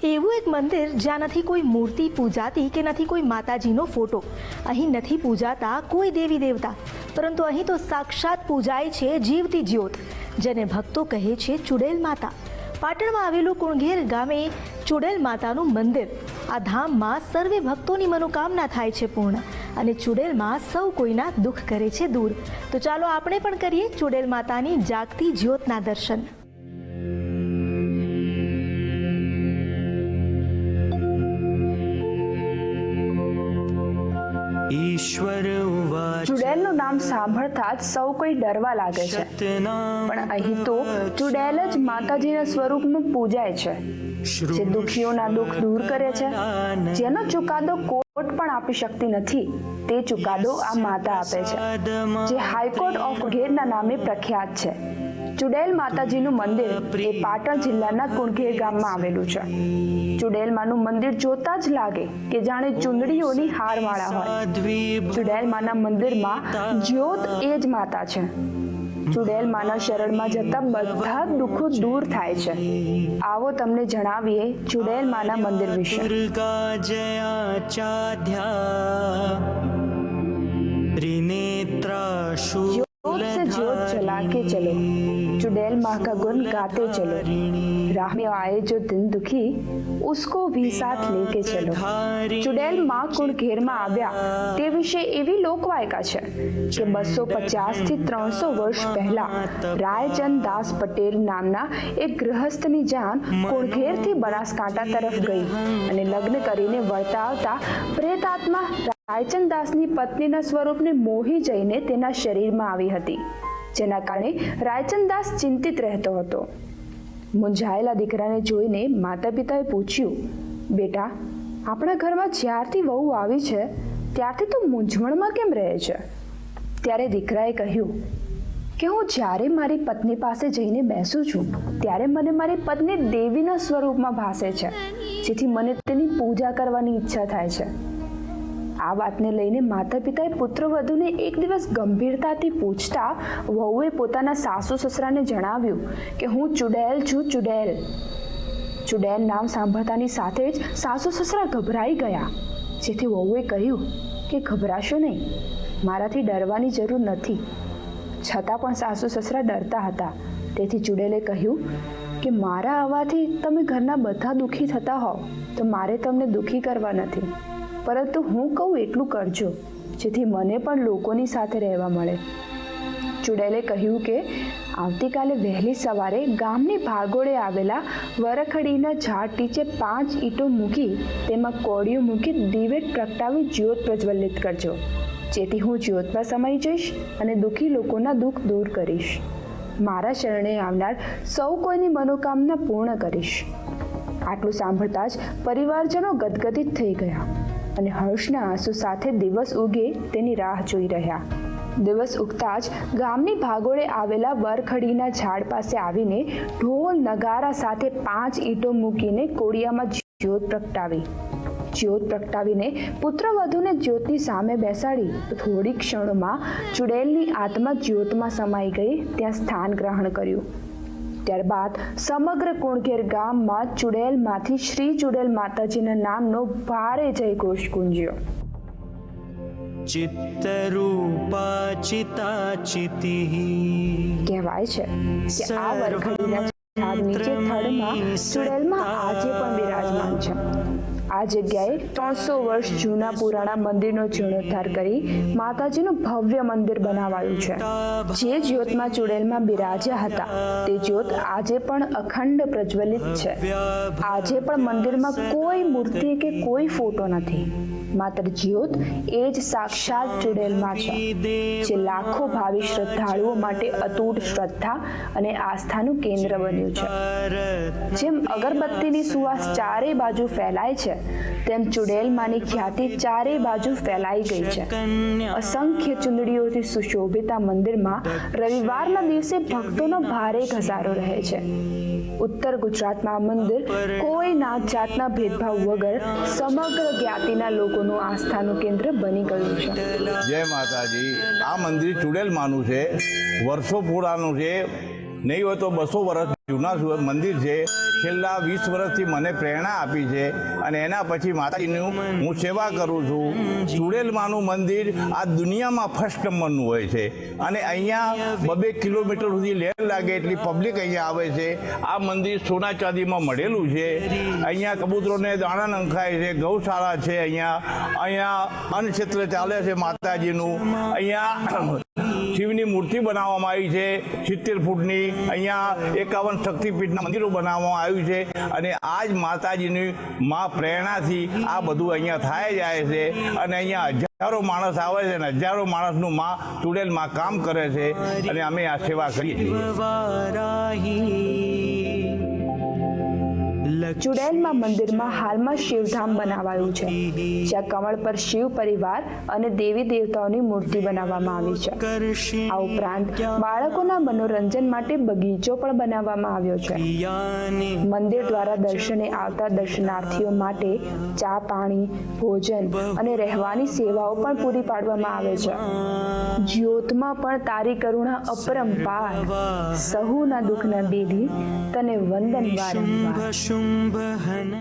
એવું એક મંદિર જ્યાં નથી કોઈ મૂર્તિ પૂજાતી કે નથી કોઈ માતાજીનો ફોટો, અહીં નથી પૂજાતા કોઈ દેવી દેવતા, પરંતુ અહીં તો સાક્ષાત પૂજાય છે જીવતી જ્યોત, જેને ભક્તો કહે છે ચુડેલ માતા. પાટણમાં આવેલું કુણઘેર ગામે ચુડેલ માતાનું મંદિર. આ ધામમાં સર્વે ભક્તોની મનોકામના થાય છે પૂર્ણ અને ચુડેલમાં સૌ કોઈના દુઃખ કરે છે દૂર. તો ચાલો આપણે પણ કરીએ ચુડેલ માતાની જાગતી જ્યોતના દર્શન. ચુડેલનું નામ સાંભળતા જ સૌ કોઈ ડરવા લાગે છે, પણ અહીં તો ચુડેલ જ માતાજીના સ્વરૂપમાં પૂજાય છે, જે દુખીઓના દુઃખ દૂર કરે છે. જેનો ચુકાદો કોર્ટ પણ આપી શકતી નથી, તે ચુકાદો આ માતા આપે છે, જે હાઈકોર્ટ ઓફ કુણઘેરના નામે પ્રખ્યાત છે. ચુડેલ માતાજીનું મંદિર એ પાટણ જિલ્લાના કુણઘેર ગામમાં આવેલું છે. ચુડેલ માનું મંદિર જોતા જ લાગે કે જાણે ચુંદડીઓની હારમાળા હોય. ચુડેલ માના મંદિરમાં જ્યોત એ જ માતા છે. ચુડેલ માના શરણમાં જતા બધા દુઃખો દૂર થાય છે. આવો તમને જણાવીએ ચુડેલ માના મંદિર વિશે. ज्योत से ज्योत जला के चलो, चुड़ैल माँ का गुण गाते चलो, राह में आए जो दिन दुखी उसको भी साथ लेके चलो. ચુડેલ માં કુણઘેરમાં આવ્યા તે વિશે એવી લોકવાયકા છે કે 250 થી 300 વર્ષ પહેલા રાયચંદ દાસ પટેલ નામના એક ગૃહસ્થની જાન કુણઘેરથી બનાસકાંઠા તરફ ગઈ અને લગ્ન કરીને વળતા આવતા પ્રેતાત્મા રાયચંદ દાસની પત્નીના સ્વરૂપને મોહી જઈને તેના શરીરમાં આવી હતી, જેના કારણે રાયચંદ દાસ ચિંતિત રહેતો હતો. મૂંઝાયેલા દીકરાને જોઈને માતા પિતાએ પૂછ્યું, બેટા, આપણા ઘરમાં જ્યારથી વહુ આવી છે ત્યારથી તું મૂંઝવણમાં કેમ રહે છે? ત્યારે દીકરાએ કહ્યું કે હું જ્યારે મારી પત્ની પાસે જઈને બેસું છું ત્યારે મને મારી પત્ની દેવીના સ્વરૂપમાં ભાસે છે, જેથી મને તેની પૂજા કરવાની ઈચ્છા થાય છે. આ વાતને લઈને માતા પિતાએ પુત્રવધૂને એક દિવસ ગંભીરતાથી પૂછતા વહુએ પોતાના સાસુ સસરાને જણાવ્યું કે હું ચુડેલ છું, ચુડેલ. ચુડેલ નામ સાંભળતાની સાથે જ સાસુ સસરા ગભરાઈ ગયા, જેથી વહુએ કહ્યું કે ગભરાશો નહીં, મારાથી ડરવાની જરૂર નથી. છતાં પણ સાસુ સસરા ડરતા હતા, તેથી ચુડેલે કહ્યું કે મારા આવવાથી તમે ઘરના બધા દુઃખી થતા હોવ તો મારે તમને દુઃખી કરવા નથી, પરંતુ હું કહું એટલું કરજો, જેથી મને પણ લોકોની સાથે રહેવા મળે. ચુડેલે કહ્યું કે આવતીકાલે વહેલી સવારે ગામની ભાગોળે આવેલા વરખડીના ઝાડ નીચે 5 ઈંટો મૂકી તેમાં કોળીઓ મૂકી દીવેટ પ્રગટાવી જ્યોત પ્રજ્વલિત કરજો, જેથી હું જ્યોતમાં સમાઈ જઈશ અને દુઃખી લોકોના દુઃખ દૂર કરીશ. મારા શરણે આવનાર સૌ કોઈની મનોકામના પૂર્ણ કરીશ. આટલું સાંભળતા જ પરિવારજનો ગદગદિત થઈ ગયા અને હર્ષના આંસુ સાથે દિવસ ઉગે તેની રાહ જોઈ રહ્યા. દિવસ ઉગતા જ ગામની ભાગોળે આવેલા વરખડીના ઝાડ પાસે આવીને ઢોલ નગારા સાથે 5 ઈંટો મૂકીને કોળિયામાં જ્યોત પ્રગટાવી. જ્યોત પ્રગટાવીને પુત્રવધૂને જ્યોતની સામે બેસાડી થોડી ક્ષણોમાં ચુડેલની આત્મા જ્યોતમાં સમાઈ ગઈ ત્યાં સ્થાન ગ્રહણ કર્યું. ત્યારબાદ સમગ્ર કુણઘેર ગામમાં ચુડેલમાંથી શ્રી ચુડેલ માતાજીના નામનો ભારે જયઘોષ ગુંજ્યો. કહેવાય છે કે આ વરખડીના ઝાડ નીચે થડમાં ચુડેલમાં આજે પણ બિરાજમાન છે. આ જગ્યાએ 300 વર્ષ જૂના પુરાણા મંદિરનો જીર્ણોદ્ધાર કરી માતાજીનું ભવ્ય મંદિર બનાવાયું છે. જે જ્યોતમાં ચુડેલમાં બિરાજ્યા હતા તે જ્યોત આજે પણ અખંડ પ્રજ્વલિત છે. આજે પણ મંદિરમાં કોઈ મૂર્તિ કે કોઈ ફોટો નથી, માત્ર જ્યોત એ જ સાક્ષાત ચુડેલમાં છે, જે લાખો ભાવિ શ્રદ્ધાળુઓ માટે અતૂટ શ્રદ્ધા અને આસ્થાનું કેન્દ્ર બન્યું છે. જેમ અગરબત્તીની સુવાસ ચારે બાજુ ફેલાય છે તેમ ચુડેલ માની ખ્યાતિ ચારે બાજુ ફેલાઈ ગઈ છે. અસંખ્ય ચુંદડીઓથી સુશોભિત આ મંદિરમાં રવિવારના દિવસે ભક્તોનો ભારે ઘસારો રહે છે. ઉત્તર ગુજરાતમાં આ મંદિર કોઈ નાત જાતના ભેદભાવ વગર સમગ્ર જ્ઞાતિના લોકોનું આસ્થાનું કેન્દ્ર બની ગયું છે. જય માતાજી. આ મંદિર ચુડેલ માનું છે, વર્ષો પુરાનું છે. નહીં હોય તો 200 વર્ષ જૂના મંદિર છે. છેલ્લા 20 વર્ષથી મને પ્રેરણા આપી છે અને એના પછી માતાજીનું હું સેવા કરું છું. ચુડેલમાનું મંદિર આ દુનિયામાં ફર્સ્ટ નંબરનું હોય છે અને અહીંયા 2 કિલોમીટર સુધી લેન લાગે એટલી પબ્લિક અહીંયા આવે છે. આ મંદિર સોના ચાંદીમાં મળેલું છે. અહીંયા કબૂતરોને દાણા નંખાય છે, ગૌશાળા છે. અહીંયા અન્નક્ષેત્ર ચાલે છે માતાજીનું. અહીંયા શિવની મૂર્તિ બનાવવામાં આવી છે 70 ફૂટની. અહીંયા 51 શક્તિપીઠના મંદિરો બનાવવામાં આવ્યું છે અને આ જ માતાજીની માં પ્રેરણાથી આ બધું અહીંયા થાય જાય છે અને અહીંયા હજારો માણસ આવે છે અને હજારો માણસનું માં ચુડેલમાં કામ કરે છે અને અમે આ સેવા કરીએ છીએ. ચુડેલમાં મંદિરમાં હાલમાં શિવધામ બનાવાયું છે, જ્યાં કમળ પર શિવ પરિવાર અને દેવી દેવતાઓની મૂર્તિ બનાવવામાં આવી છે. આ ઉપરાંત બાળકોના મનોરંજન માટે બગીચો પણ બનાવવામાં આવ્યો છે. મંદિર દ્વારા દર્શને આવતા દર્શનાર્થીઓ માટે ચા, પાણી, ભોજન અને રહેવાની સેવાઓ પણ પૂરી પાડવામાં આવે છે. જ્યોતમાં પણ તારી કરુણા અપરંપાર, સહુના દુઃખના બેલી તને વંદન વારંવાર.